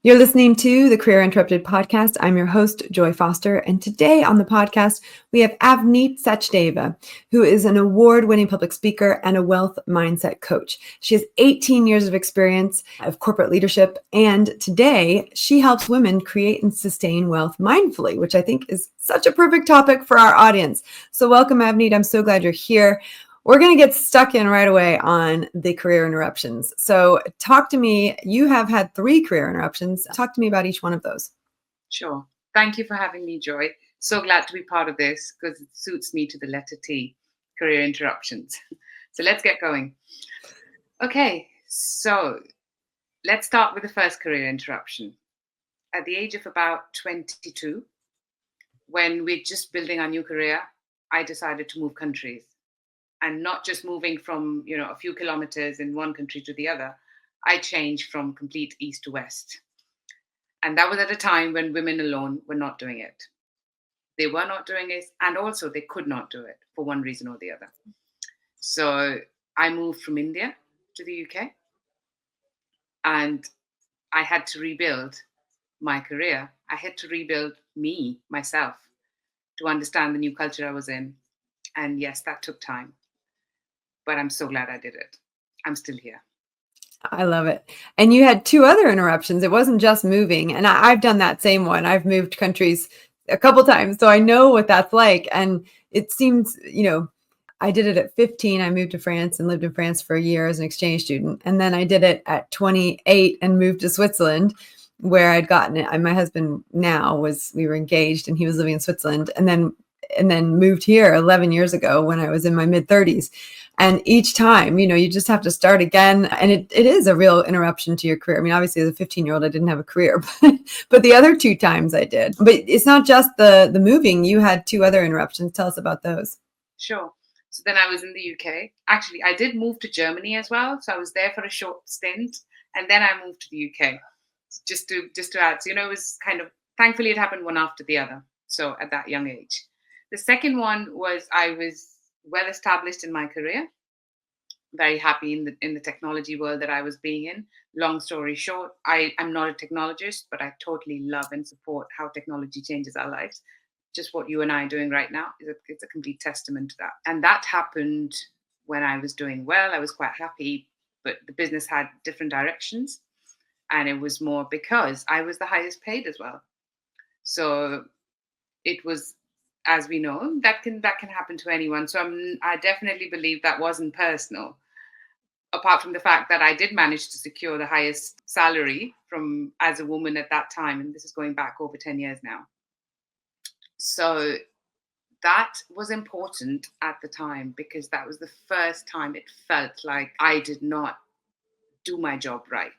You're listening to the Career Interrupted podcast. I'm your host, Joy Foster. And today on the podcast, we have Avneet Sachdeva, who is an award-winning public speaker and a wealth mindset coach. She has 18 years of experience of corporate leadership. And today she helps women create and sustain wealth mindfully, which I think is such a perfect topic for our audience. So welcome, Avneet. I'm so glad you're here. We're going to get stuck in right away on the career interruptions. So talk to me. You have had 3 career interruptions. Talk to me about each one of those. Sure. Thank you for having me, Joy. So glad to be part of this because it suits me to the letter T, career interruptions. So let's get going. Okay, so let's start with the first career interruption. At the age of about 22, when we're just building our new career, I decided to move countries. And not just moving from, a few kilometers in one country to the other. I changed from complete east to west. And that was at a time when women alone were not doing it. They were not doing it, and also they could not do it for one reason or the other. So I moved from India to the UK, and I had to rebuild my career. I had to rebuild myself, to understand the new culture I was in. And yes, that took time. But I'm so glad I did it. I'm still here. I love it. And you had 2 other interruptions. It wasn't just moving. And I've done that same one. I've moved countries a couple times, so I know what that's like. And it seems, I did it at 15. I moved to France and lived in France for a year as an exchange student. And then I did it at 28 and moved to Switzerland, where I'd gotten it. My husband we were engaged and he was living in Switzerland. And then moved here 11 years ago when I was in my mid 30s. And each time, you just have to start again. And it is a real interruption to your career. I mean, obviously as a 15-year-old, I didn't have a career, but the other 2 times I did. But it's not just the moving. You had 2 other interruptions. Tell us about those. Sure. So then I was in the UK. Actually, I did move to Germany as well. So I was there for a short stint. And then I moved to the UK. Just to add. So, it was kind of, thankfully it happened one after the other. So at that young age. The second one was I was well established in my career, very happy in the technology world that I was being in. Long story short, I'm not a technologist, but I totally love and support how technology changes our lives. Just what you and I are doing right now it's a complete testament to that. And that happened when I was doing well. I was quite happy, but the business had different directions. And it was more because I was the highest paid as well. So it was, as we know, that can happen to anyone. So I definitely believe that wasn't personal. Apart from the fact that I did manage to secure the highest salary from as a woman at that time, and this is going back over 10 years now. So that was important at the time because that was the first time it felt like I did not do my job right.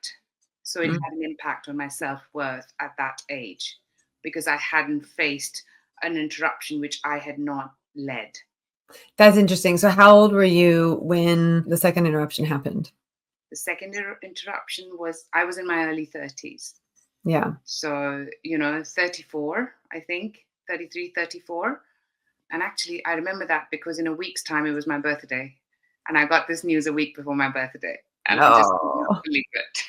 So it had an impact on my self-worth at that age because I hadn't faced an interruption which I had not led. That's interesting. So how old were you when the second interruption happened? The second interruption was, I was in my early 30s. Yeah. So, 34, I think, 33, 34. And actually, I remember that because in a week's time, it was my birthday. And I got this news a week before my birthday. And I just could not believe it.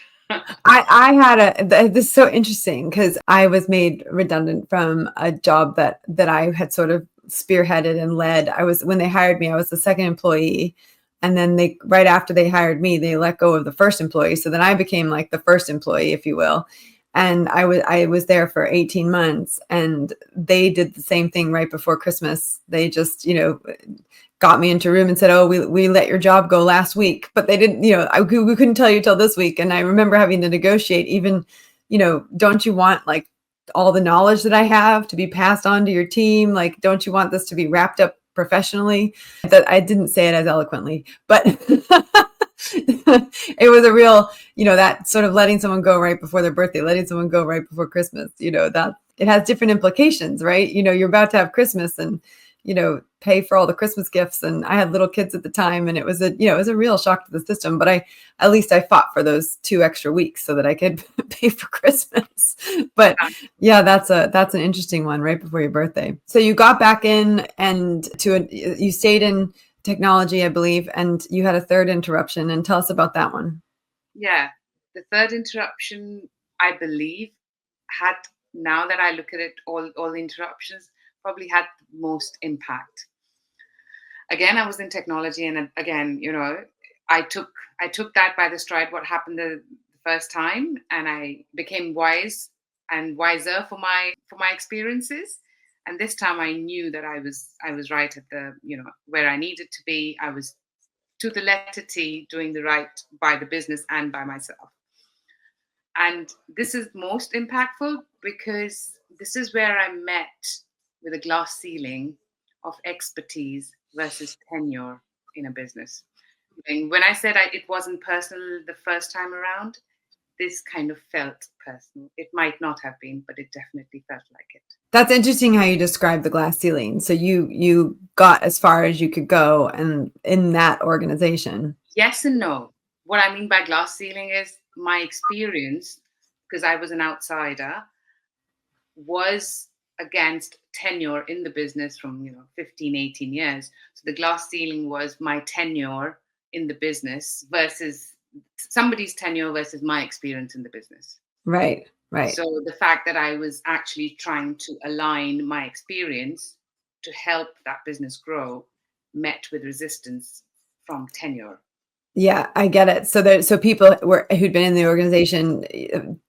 I had this is so interesting because I was made redundant from a job that I had sort of spearheaded and led. When they hired me, I was the second employee. And then right after they hired me, they let go of the first employee. So then I became like the first employee, if you will. And I was there for 18 months and they did the same thing right before Christmas. They just, got me into a room and said, oh, we let your job go last week, but they didn't, we couldn't tell you till this week. And I remember having to negotiate even, don't you want like all the knowledge that I have to be passed on to your team? Like, don't you want this to be wrapped up professionally? That I didn't say it as eloquently, but it was a real, that sort of letting someone go right before their birthday, letting someone go right before Christmas, that it has different implications, right? You're about to have Christmas and, pay for all the Christmas gifts. And I had little kids at the time and it was a real shock to the system, but at least I fought for those 2 extra weeks so that I could pay for Christmas. But yeah, that's an interesting one right before your birthday. So you got back in and you stayed in technology, I believe, and you had a third interruption, and tell us about that one. Yeah. The third interruption, I believe had, now that I look at it, all the interruptions probably had the most impact. Again, I was in technology, and again, I took I took that by the stride, what happened the first time, and I became wise and wiser for my experiences. And this time I knew that I was right at the, where I needed to be. I was to the letter T doing the right by the business and by myself. And this is most impactful because this is where I met with a glass ceiling of expertise versus tenure in a business. And when I said it wasn't personal the first time around, this kind of felt personal. It might not have been, but it definitely felt like it. That's interesting how you describe the glass ceiling. So you got as far as you could go and in that organization. Yes and no. What I mean by glass ceiling is my experience, because I was an outsider, was against tenure in the business from 15, 18 years. So the glass ceiling was my tenure in the business versus somebody's tenure versus my experience in the business. Right, right. So the fact that I was actually trying to align my experience to help that business grow met with resistance from tenure. Yeah, I get it. So people who'd been in the organization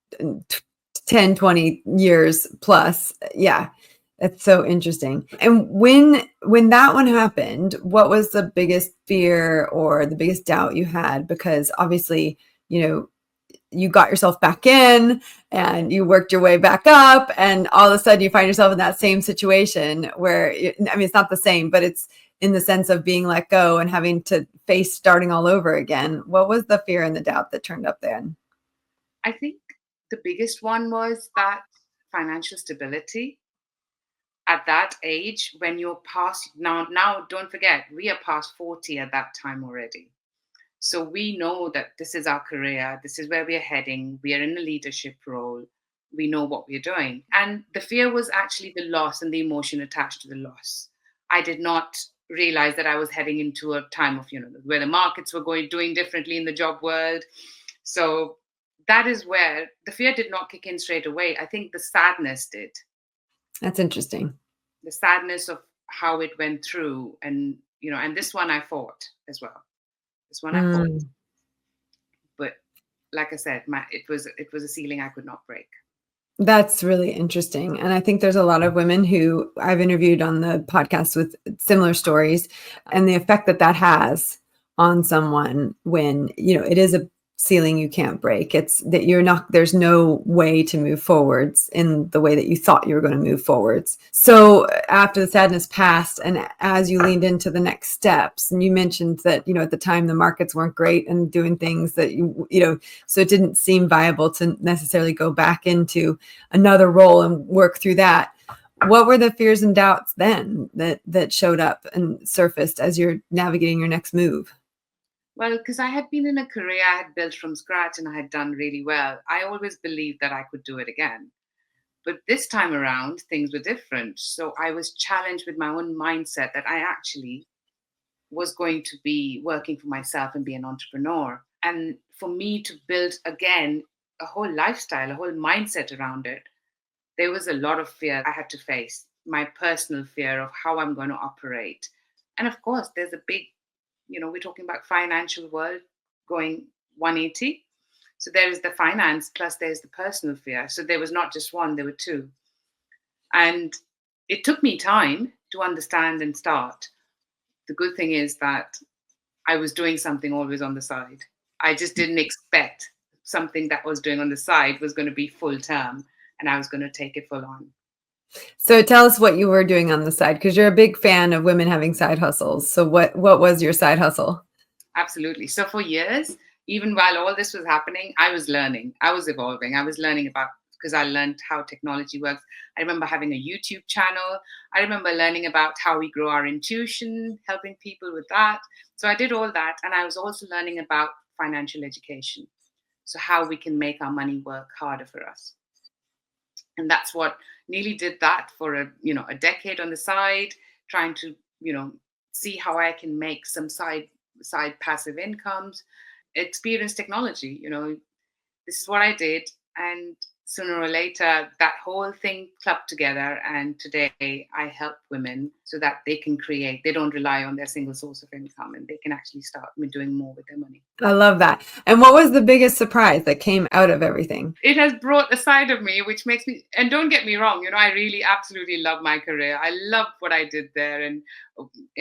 10, 20 years plus. Yeah. That's so interesting. And when that one happened, what was the biggest fear or the biggest doubt you had? Because obviously, you got yourself back in and you worked your way back up, and all of a sudden you find yourself in that same situation where, I mean, it's not the same, but it's in the sense of being let go and having to face starting all over again. What was the fear and the doubt that turned up then? I think the biggest one was that financial stability at that age, when you're past, now don't forget, we are past 40 at that time already. So we know that this is our career, this is where we are heading, we are in a leadership role, we know what we're doing. And the fear was actually the loss and the emotion attached to the loss. I did not realize that I was heading into a time of, where the markets were doing differently in the job world. So that is where the fear did not kick in straight away. I think the sadness did. That's interesting. The sadness of how it went through, and and this one I fought as well. This one I fought. Mm. But like I said, it was a ceiling I could not break. That's really interesting. And I think there's a lot of women who I've interviewed on the podcast with similar stories, and the effect that that has on someone when, it is a ceiling you can't break. It's that there's no way to move forwards in the way that you thought you were going to move forwards. So after the sadness passed, and as you leaned into the next steps, and you mentioned that, at the time the markets weren't great and doing things that so it didn't seem viable to necessarily go back into another role and work through that. What were the fears and doubts then that showed up and surfaced as you're navigating your next move? Well, because I had been in a career I had built from scratch and I had done really well, I always believed that I could do it again. But this time around, things were different. So I was challenged with my own mindset that I actually was going to be working for myself and be an entrepreneur. And for me to build again a whole lifestyle, a whole mindset around it, there was a lot of fear I had to face. My personal fear of how I'm going to operate. And of course, there's a big, we're talking about financial world going 180. So there is the finance plus there's the personal fear. So there was not just one, there were two. And it took me time to understand and start. The good thing is that I was doing something always on the side. I just didn't expect something that I was doing on the side was going to be full term and I was going to take it full on. So tell us what you were doing on the side, because you're a big fan of women having side hustles. So what was your side hustle? Absolutely. So for years, even while all this was happening, I was learning. I was evolving. I was learning about, because I learned how technology works. I remember having a YouTube channel. I remember learning about how we grow our intuition, helping people with that. So I did all that. And I was also learning about financial education. So how we can make our money work harder for us. And that's what nearly did that for a decade on the side, trying to see how I can make some side passive incomes, experience technology. This is what I did. And sooner or later, that whole thing clubbed together. And today I help women so that they can create, they don't rely on their single source of income, and they can actually start doing more with their money. I love that. And what was the biggest surprise that came out of everything? It has brought a side of me which makes me, and don't get me wrong, I really absolutely love my career. I love what I did there, and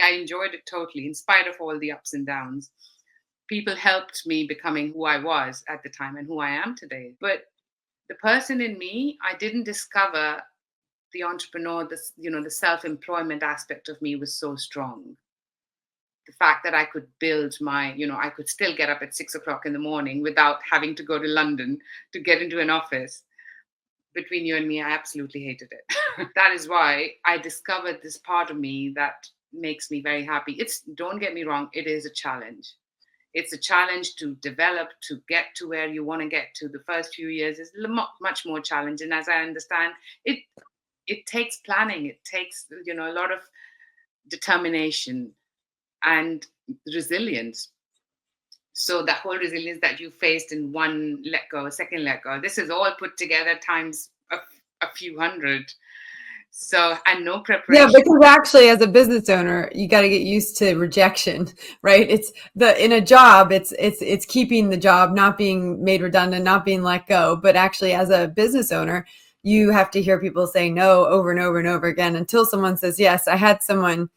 I enjoyed it totally in spite of all the ups and downs. People helped me becoming who I was at the time and who I am today. But the person in me, I didn't discover the entrepreneur, the self-employment aspect of me was so strong. The fact that I could build I could still get up at 6 o'clock in the morning without having to go to London to get into an office. Between you and me, I absolutely hated it. That is why I discovered this part of me that makes me very happy. Don't get me wrong, it is a challenge. It's a challenge to develop, to get to where you want to get to. The first few years is much more challenging. As I understand, it takes planning. It takes a lot of determination and resilience. So the whole resilience that you faced in one let go, second let go, this is all put together times a few hundred. So, and no preparation. Yeah, because actually as a business owner, you got to get used to rejection, right? In a job, it's keeping the job, not being made redundant, not being let go. But actually as a business owner, you have to hear people say no over and over and over again until someone says yes. I had someone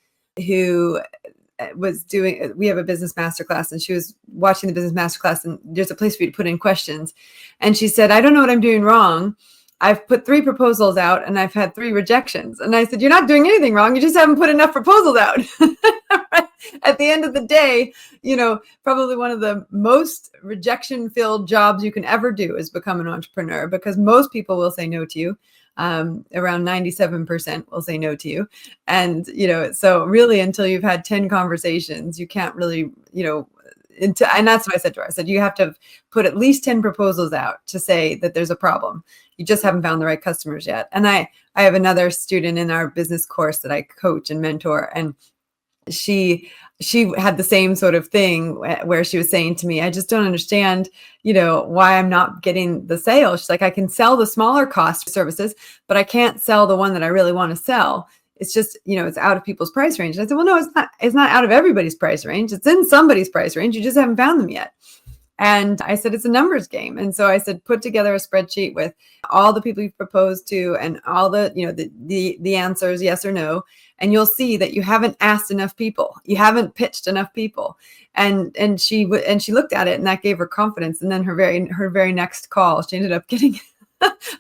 who we have a business masterclass, and she was watching the business masterclass, and there's a place for you to put in questions. And she said, I don't know what I'm doing wrong. I've put 3 proposals out and I've had 3 rejections. And I said, you're not doing anything wrong. You just haven't put enough proposals out. At the end of the day, probably one of the most rejection filled jobs you can ever do is become an entrepreneur, because most people will say no to you. Around 97% will say no to you. And, so really until you've had 10 conversations, you can't really, and that's what I said to her. I said, you have to put at least 10 proposals out to say that there's a problem. You just haven't found the right customers yet. And I have another student in our business course that I coach and mentor, and she had the same sort of thing where she was saying to me, I just don't understand, why I'm not getting the sale. She's like, I can sell the smaller cost services, but I can't sell the one that I really want to sell. It's just, it's out of people's price range. And I said, well, no, it's not out of everybody's price range. It's in somebody's price range. You just haven't found them yet. And I said, it's a numbers game. And so I said, put together a spreadsheet with all the people you've proposed to and all the, the answers, yes or no. And you'll see that you haven't asked enough people. You haven't pitched enough people. And she looked at it, and that gave her confidence. And then her very next call, she ended up getting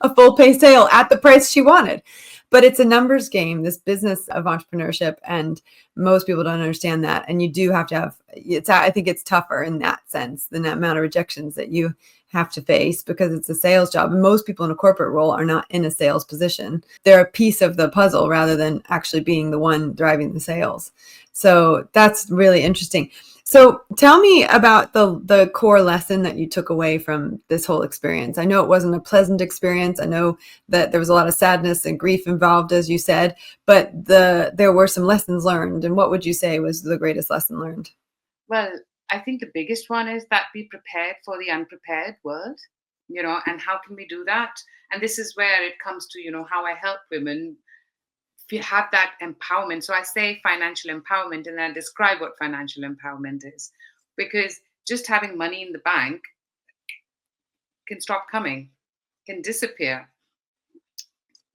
a full pay sale at the price she wanted. But it's a numbers game, this business of entrepreneurship, and most people don't understand that. And you do have to have, I think it's tougher in that sense, than that amount of rejections that you have to face, because it's a sales job. And most people in a corporate role are not in a sales position. They're a piece of the puzzle rather than actually being the one driving the sales. So that's really interesting. So tell me about the core lesson that you took away from this whole experience. I know it wasn't a pleasant experience. I know that there was a lot of sadness and grief involved, as you said, but there were some lessons learned. And what would you say was the greatest lesson learned? Well, I think the biggest one is that be prepared for the unprepared world, and how can we do that? And this is where it comes to, how I help women. If you have that empowerment, so I say financial empowerment, and I describe what financial empowerment is, because just having money in the bank can stop coming, can disappear,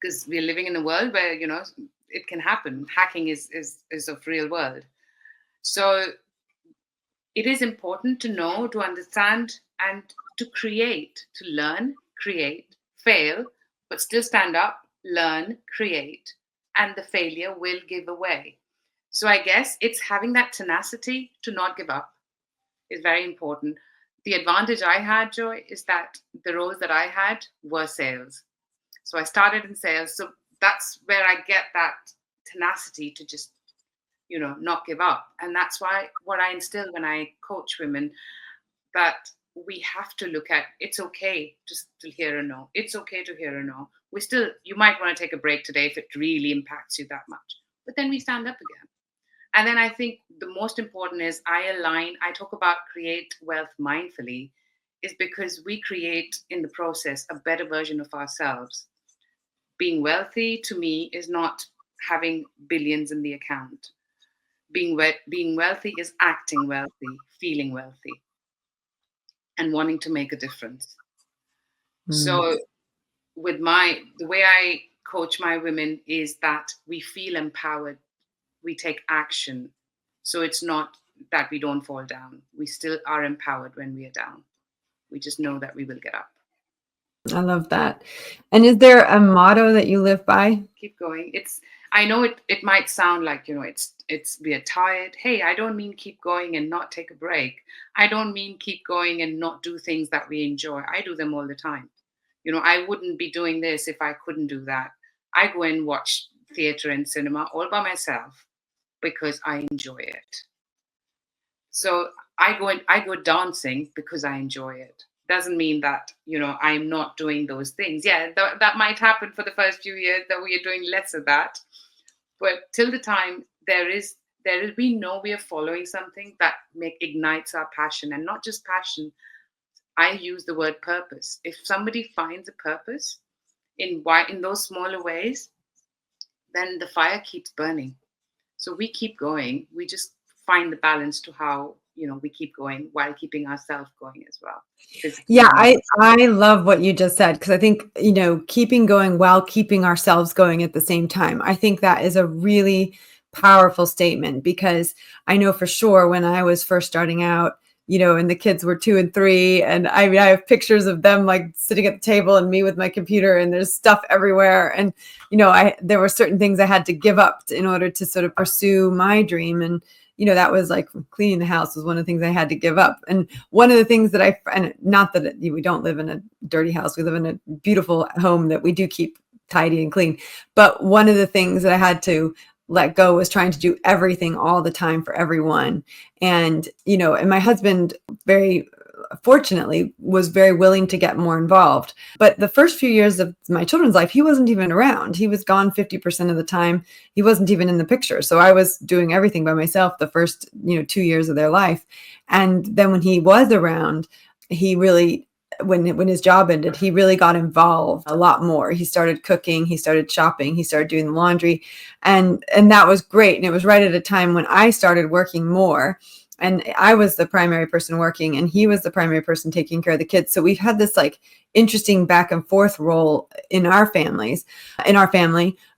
because we're living in a world where it can happen. Hacking is of real world. So it is important to know, to understand, and to create, to learn, create, fail, but still stand up, learn, create, and the failure will give away. So I guess it's having that tenacity to not give up is very important. The advantage I had, Joy, is that the roles that I had were sales. So I started in sales. So that's where I get that tenacity to just, not give up. And that's why what I instill when I coach women, that we have to look at, it's okay just to hear a no. It's okay to hear a no. You might want to take a break today if it really impacts you that much. But then we stand up again. And then I think the most important is I talk about create wealth mindfully. is because we create in the process a better version of ourselves. Being wealthy to me is not having billions in the account. Being wealthy is acting wealthy, feeling wealthy, and wanting to make a difference. Mm. So with the way I coach my women is that we feel empowered, we take action. So it's not that we don't fall down. We still are empowered when we are down. We just know that we will get up. I love that. And is there a motto that you live by? Keep going. I know it might sound like, it's we are tired. Hey, I don't mean keep going and not take a break. I don't mean keep going and not do things that we enjoy. I do them all the time. I wouldn't be doing this if I couldn't do that. I go and watch theater and cinema all by myself because I enjoy it. So I go dancing because I enjoy it. Doesn't mean that I'm not doing those things. Yeah, that might happen for the first few years that we are doing less of that, but till the time we know we are following something that ignites our passion, and not just passion. I use the word purpose. If somebody finds a purpose in those smaller ways, then the fire keeps burning. So we keep going. We just find the balance to how we keep going while keeping ourselves going as well, physically Yeah, and I love what you just said, because I think, keeping going while keeping ourselves going at the same time. I think that is a really powerful statement, because I know for sure when I was first starting out, and the kids were 2 and 3, and I mean, I have pictures of them like sitting at the table and me with my computer, and there's stuff everywhere. And, there were certain things I had to give up in order to sort of pursue my dream. And, that was like cleaning the house was one of the things I had to give up. And one of the things that and not that we don't live in a dirty house, we live in a beautiful home that we do keep tidy and clean. But one of the things that I had to let go was trying to do everything all the time for everyone. And, and my husband very fortunately was very willing to get more involved. But the first few years of my children's life, he wasn't even around. He was gone 50% of the time. He wasn't even in the picture. So I was doing everything by myself the first, 2 years of their life. And then when he was around, he really, when his job ended, he really got involved a lot more. He started cooking, he started shopping, he started doing the laundry, and that was great. And it was right at a time when I started working more, and I was the primary person working, and he was the primary person taking care of the kids. So we've had this like interesting back and forth role in our family.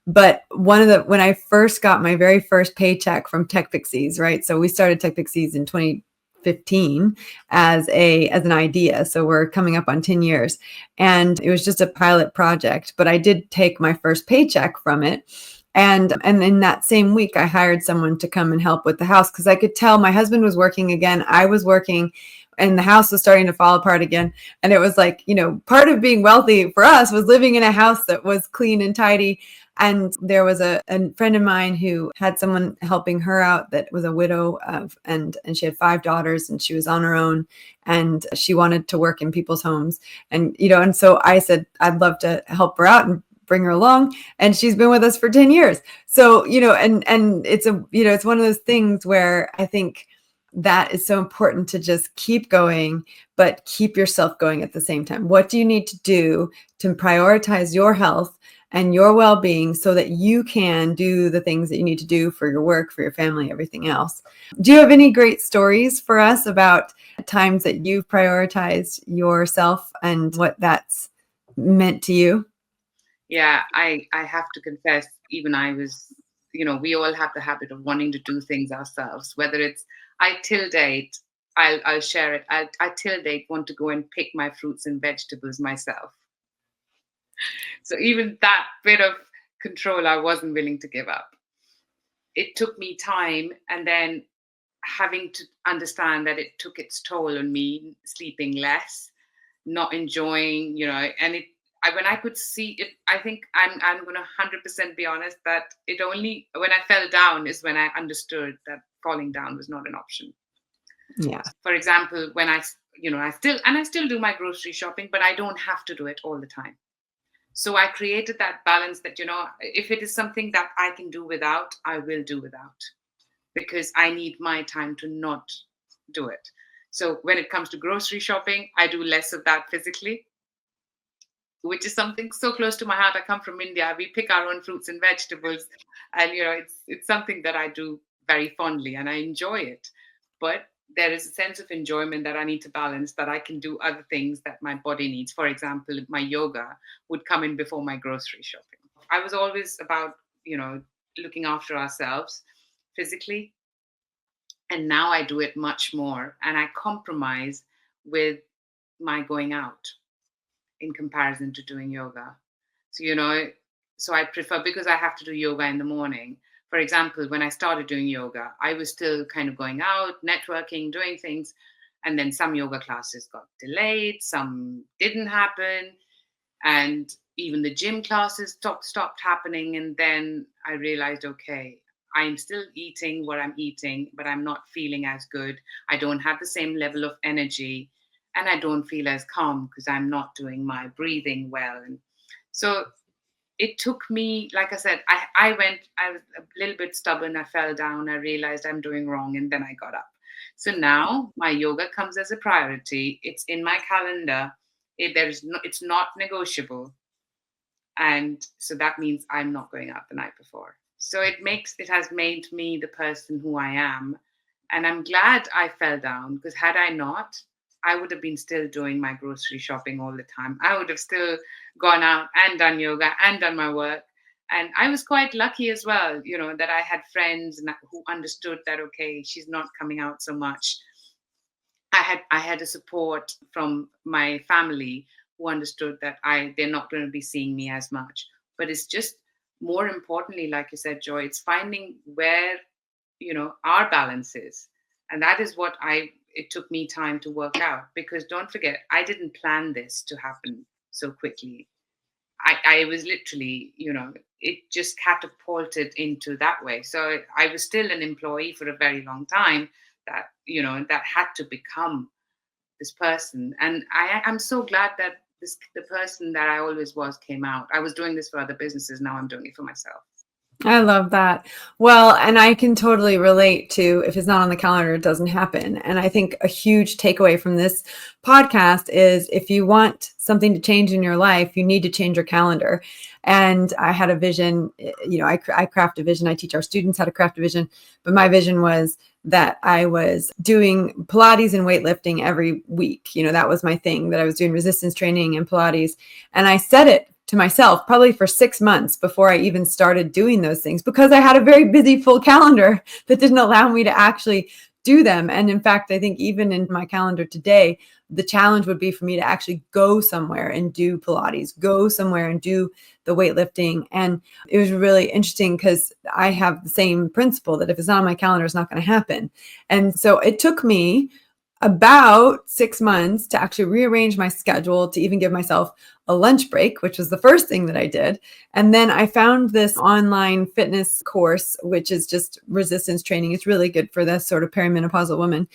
But when I first got my very first paycheck from TechPixies, right? So we started TechPixies in 2015 as an idea. So we're coming up on 10 years, and it was just a pilot project, but I did take my first paycheck from it. And in that same week, I hired someone to come and help with the house, because I could tell my husband was working again. I was working, and the house was starting to fall apart again. And it was like, part of being wealthy for us was living in a house that was clean and tidy. And there was a friend of mine who had someone helping her out that was a widow and she had 5 daughters, and she was on her own, and she wanted to work in people's homes. And, and so I said, I'd love to help her out and bring her along. And she's been with us for 10 years. So, and it's it's one of those things where I think that is so important to just keep going, but keep yourself going at the same time. What do you need to do to prioritize your health and your well-being so that you can do the things that you need to do for your work, for your family, everything else? Do you have any great stories for us about times that you've prioritized yourself and what that's meant to you? Yeah, I have to confess, even I was, we all have the habit of wanting to do things ourselves. Whether it's I till date, I'll share it. I till date want to go and pick my fruits and vegetables myself. So even that bit of control, I wasn't willing to give up. It took me time, and then having to understand that it took its toll on me, sleeping less, not enjoying, and when I could see it, I think I'm going to 100% be honest that it only when I fell down is when I understood that falling down was not an option. Yeah. For example, when I still do my grocery shopping, but I don't have to do it all the time. So I created that balance that, if it is something that I can do without, I will do without, because I need my time to not do it. So when it comes to grocery shopping, I do less of that physically, which is something so close to my heart. I come from India. We pick our own fruits and vegetables, and it's something that I do very fondly, and I enjoy it. But there is a sense of enjoyment that I need to balance. That I can do other things that my body needs. For example, my yoga would come in before my grocery shopping. I was always about looking after ourselves physically, and now I do it much more, and I compromise with my going out in comparison to doing yoga. So, so I prefer, because I have to do yoga in the morning. For example, when I started doing yoga, I was still kind of going out, networking, doing things. And then some yoga classes got delayed, some didn't happen. And even the gym classes stopped happening. And then I realized, okay, I'm still eating what I'm eating, but I'm not feeling as good. I don't have the same level of energy, and I don't feel as calm because I'm not doing my breathing well. And so it took me, like I said, I was a little bit stubborn. I fell down. I realized I'm doing wrong, and then I got up. So now my yoga comes as a priority. It's in my calendar. It's not negotiable, and so that means I'm not going out the night before. So it has made me the person who I am, and I'm glad I fell down, because had I not, I would have been still doing my grocery shopping all the time. I would have still gone out and done yoga and done my work. And I was quite lucky as well, that I had friends who understood that, okay, she's not coming out so much. I had a support from my family who understood that they're not going to be seeing me as much. But it's just, more importantly, like you said, Joy, it's finding where our balance is. And that is what it took me time to work out, because don't forget, I didn't plan this to happen so quickly. I was literally, it just catapulted into that way. So I was still an employee for a very long time, that had to become this person. And I'm so glad that the person that I always was came out. I was doing this for other businesses. Now I'm doing it for myself. I love that. Well, and I can totally relate to, if it's not on the calendar, it doesn't happen. And I think a huge takeaway from this podcast is, if you want something to change in your life, you need to change your calendar. And I had a vision, I craft a vision. I teach our students how to craft a vision, but my vision was that I was doing Pilates and weightlifting every week. That was my thing, that I was doing resistance training and Pilates. And I said it to myself probably for 6 months before I even started doing those things, because I had a very busy, full calendar that didn't allow me to actually do them. And in fact, I think even in my calendar today, the challenge would be for me to actually go somewhere and do Pilates, go somewhere and do the weightlifting. And it was really interesting, because I have the same principle that if it's not on my calendar, it's not going to happen. And so it took me about 6 months to actually rearrange my schedule, to even give myself a lunch break, which was the first thing that I did. And then I found this online fitness course, which is just resistance training. It's really good for this sort of perimenopausal woman.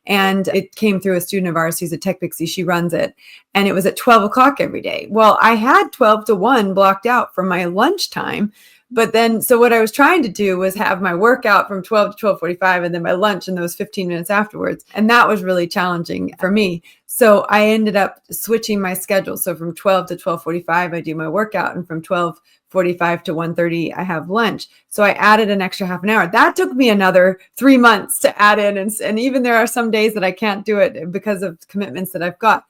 And it came through a student of ours who's a TechPixie. She runs it. And it was at 12 o'clock every day. Well, I had 12 to 1 blocked out for my lunchtime. But then, so what I was trying to do was have my workout from 12 to 12:45, and then my lunch in those 15 minutes afterwards. And that was really challenging for me. So I ended up switching my schedule. So from 12 to 12:45, I do my workout. And from 12:45 to 1:30, I have lunch. So I added an extra half an hour. That took me another 3 months to add in. And even there are some days that I can't do it because of commitments that I've got.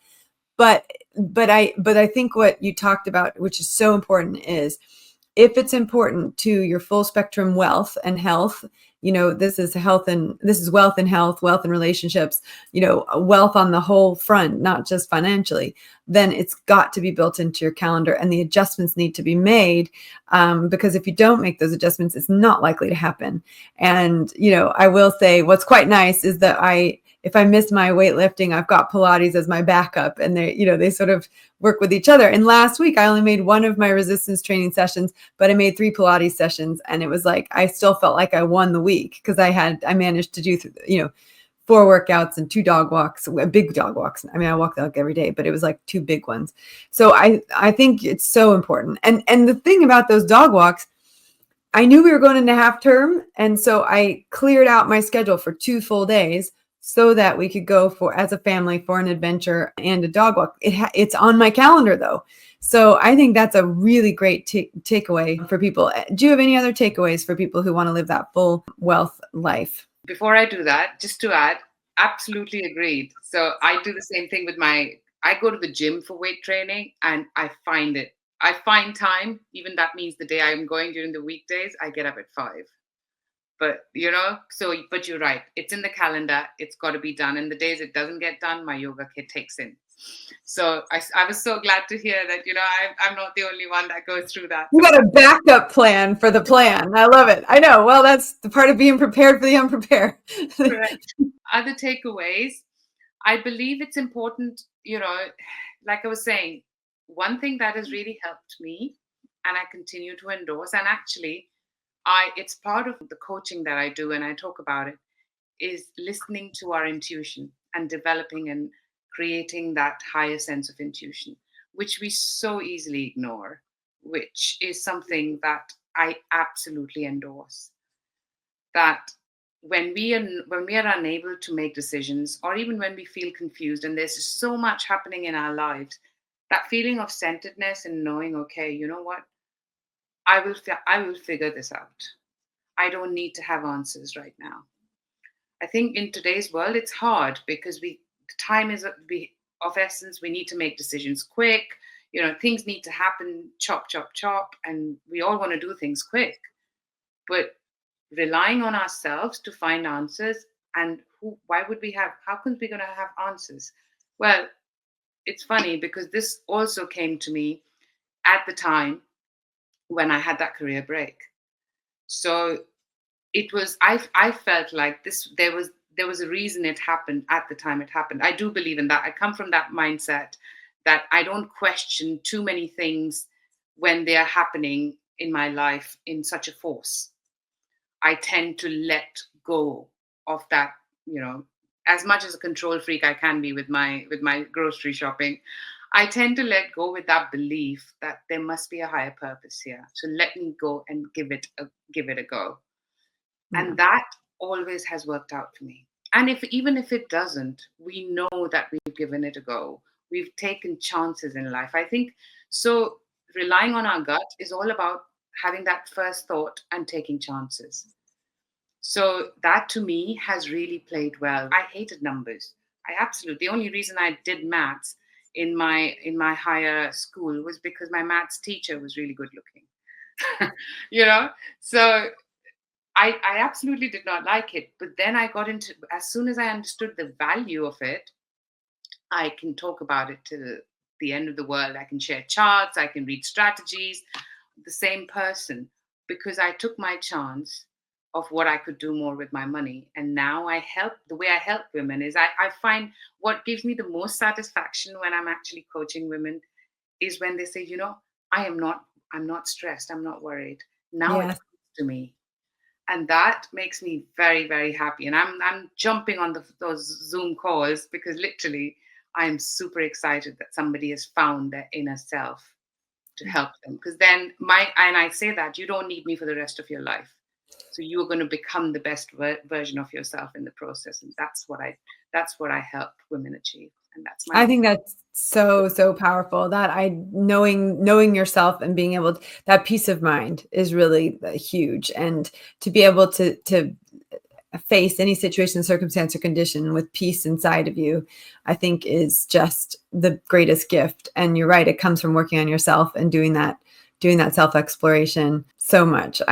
But I think what you talked about, which is so important, is, if it's important to your full spectrum wealth and health, this is wealth and health, wealth and relationships, wealth on the whole front, not just financially, then it's got to be built into your calendar, and the adjustments need to be made, because if you don't make those adjustments, it's not likely to happen. And, I will say what's quite nice is that if I miss my weightlifting, I've got Pilates as my backup, and they sort of work with each other. And last week I only made one of my resistance training sessions, but I made 3 Pilates sessions. And it was like, I still felt like I won the week, because I managed to do, 4 workouts and 2 dog walks, big dog walks. I mean, I walk the dog every day, but it was like 2 big ones. So I think it's so important. And the thing about those dog walks, I knew we were going into half term. And so I cleared out my schedule for 2 full days, so that we could go as a family for an adventure and a dog walk. It's on my calendar though. So I think that's a really great takeaway for people. Do you have any other takeaways for people who want to live that full wealth life? Before I do that, just to add, absolutely agreed. So I do the same thing with I go to the gym for weight training, and I find time, even that means the day I'm going during the weekdays, I get up at 5. But but you're right. It's in the calendar. It's got to be done. And the days it doesn't get done, my yoga kit takes in. So I was so glad to hear that, I'm not the only one that goes through that. You got a backup plan for the plan. I love it. I know. Well, that's the part of being prepared for the unprepared. Correct. Other takeaways, I believe it's important, like I was saying, one thing that has really helped me and I continue to endorse, and actually it's part of the coaching that I do and I talk about it, is listening to our intuition and developing and creating that higher sense of intuition, which we so easily ignore, which is something that I absolutely endorse. That when we are unable to make decisions, or even when we feel confused and there's just so much happening in our lives, that feeling of centeredness and knowing, okay, you know what, I will figure this out. I don't need to have answers right now. I think in today's world, it's hard because time is of essence. We need to make decisions quick. Things need to happen, chop, chop, chop, and we all want to do things quick. But relying on ourselves to find answers, and how can we going to have answers? Well, it's funny because this also came to me at the time when I had that career break. So it was, I felt like there was a reason it happened at the time it happened. I do believe in that. I come from that mindset that I don't question too many things when they are happening in my life in such a force. I tend to let go of that, as much as a control freak I can be with my grocery shopping. I tend to let go with that belief that there must be a higher purpose here. So let me go and give it a go. Yeah. And that always has worked out for me. And even if it doesn't, we know that we've given it a go. We've taken chances in life. I think so. Relying on our gut is all about having that first thought and taking chances. So that to me has really played well. I hated numbers. The only reason I did maths in my higher school was because my maths teacher was really good looking. So I absolutely did not like it. But then I got into, as soon as I understood the value of it, I can talk about it to the end of the world. I can share charts, I can read strategies, the same person, because I took my chance of what I could do more with my money. And now the way I help women is I find what gives me the most satisfaction when I'm actually coaching women is when they say, I'm not stressed, I'm not worried. Now Yes. it comes to me. And that makes me very, very happy. And I'm jumping on those Zoom calls because literally I'm super excited that somebody has found their inner self to help them. Because then and I say that you don't need me for the rest of your life. So you're going to become the best version of yourself in the process. And that's what I help women achieve. And I think that's so powerful, that knowing yourself and being able to, that peace of mind is really huge. And to be able to face any situation, circumstance, or condition with peace inside of you, I think is just the greatest gift. And you're right, it comes from working on yourself and doing that self-exploration so much.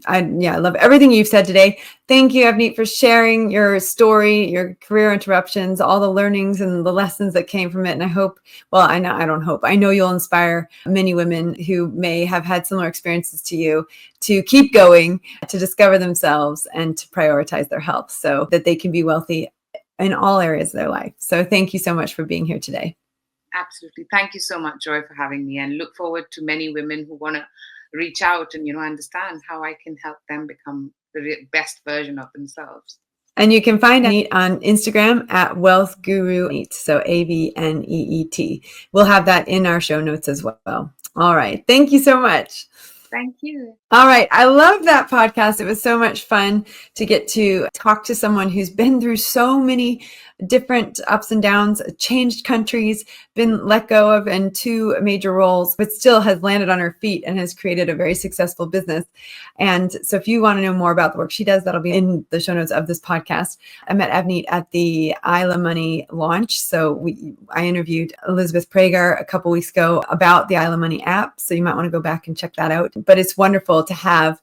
I love everything you've said today. Thank you, Avneet, for sharing your story, your career interruptions, all the learnings and the lessons that came from it. And I know you'll inspire many women who may have had similar experiences to you to keep going, to discover themselves and to prioritize their health so that they can be wealthy in all areas of their life. So thank you so much for being here today. Absolutely. Thank you so much, Joy, for having me, and look forward to many women who want to reach out and, understand how I can help them become the best version of themselves. And you can find Avneet on Instagram at Wealth Guru Avneet, so AVNEET. We'll have that in our show notes as well. All right. Thank you so much. Thank you. All right. I love that podcast. It was so much fun to get to talk to someone who's been through so many different ups and downs, changed countries, been let go of in 2 major roles, but still has landed on her feet and has created a very successful business. And so if you want to know more about the work she does, that'll be in the show notes of this podcast. I met Avneet at the Isla Money launch. So I interviewed Elizabeth Prager a couple weeks ago about the Isla Money app. So you might want to go back and check that out. But it's wonderful to have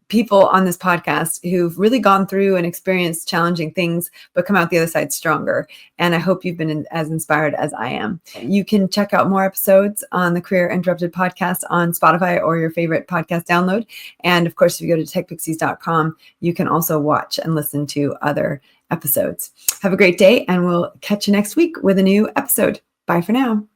people on this podcast who've really gone through and experienced challenging things, but come out the other side stronger. And I hope you've been as inspired as I am. You can check out more episodes on the Career Interrupted podcast on Spotify or your favorite podcast download. And of course, if you go to techpixies.com, you can also watch and listen to other episodes. Have a great day, and we'll catch you next week with a new episode. Bye for now.